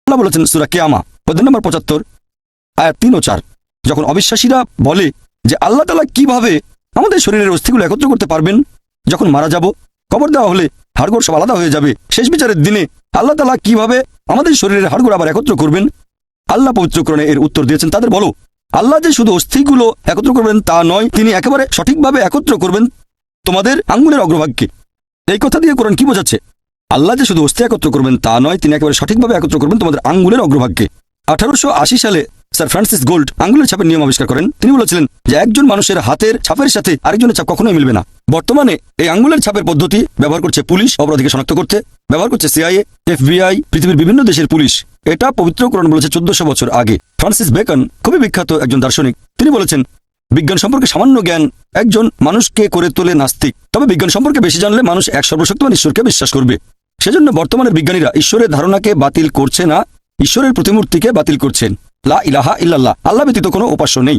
আল্লাহ বলেছেন সূরা কিয়ামা অধ্যায় নম্বর 75 আয়াত 3 ও 4, যখন অবিশ্বাসীরা বলে যে আল্লাহ তাআলা কিভাবে আমাদের শরীরের অস্থিগুলো একত্র করতে পারবেন, যখন মারা যাব, কবর দেওয়া হলে হাড়গোড় সব আলাদা হয়ে যাবে, শেষ বিচারের দিনে আল্লাহ তাআলা কিভাবে আমাদের শরীরের হাড়গোড় আবার একত্র করবেন, আল্লাহ পবিত্র কোরআনে এর উত্তর দিয়েছেন। তাদের বলো, আল্লাহ যে শুধু অস্থিগুলো একত্র করবেন তা নয়, তিনি একেবারে সঠিকভাবে একত্র করবেন তোমাদের আঙ্গুলের অগ্রভাগকে। এই কথা দিয়ে কোরআন কি বোঝাচ্ছে? আল্লাহ যে শুধু অস্থি একত্র করবেন তা নয়, তিনি একেবারে সঠিকভাবে একত্র করবেন তোমাদের আঙ্গুলের অগ্রভাগকে। 1880 সালে স্যার ফ্রান্সিস গোল্ড আঙ্গুলের ছাপের নিয়ম আবিষ্কার করেন। তিনি বলেছিলেন যে একজন মানুষের হাতের ছাপের সাথে আরেকজনের ছাপ কখনোই মিলবে না। বর্তমানে এই আঙ্গুলের ছাপের পদ্ধতি ব্যবহার করছে পুলিশ অপরাধীকে শনাক্ত করতে, ব্যবহার করছে সিআইএ, FBI, পৃথিবীর বিভিন্ন দেশের পুলিশ। এটা পবিত্র কোরআন বলেছে 1400 বছর আগে। ফ্রান্সিস বেকন খুবই বিখ্যাত একজন দার্শনিক, তিনি বলেছেন বিজ্ঞান সম্পর্কে সামান্য জ্ঞান একজন মানুষকে করে তোলে নাস্তিক, তবে বিজ্ঞান সম্পর্কে বেশি জানলে মানুষ এক সর্বশক্তিমান ঈশ্বরকে বিশ্বাস করবে। সেজন্য বর্তমানের বিজ্ঞানীরা ঈশ্বরের ধারণাকে বাতিল করছে না, ঈশ্বরের প্রতিমূর্তিকে বাতিল করছেন। লা ইলাহা ইল্লাল্লাহ, আল্লাহ ব্যতীত কোনো উপাস্য নেই।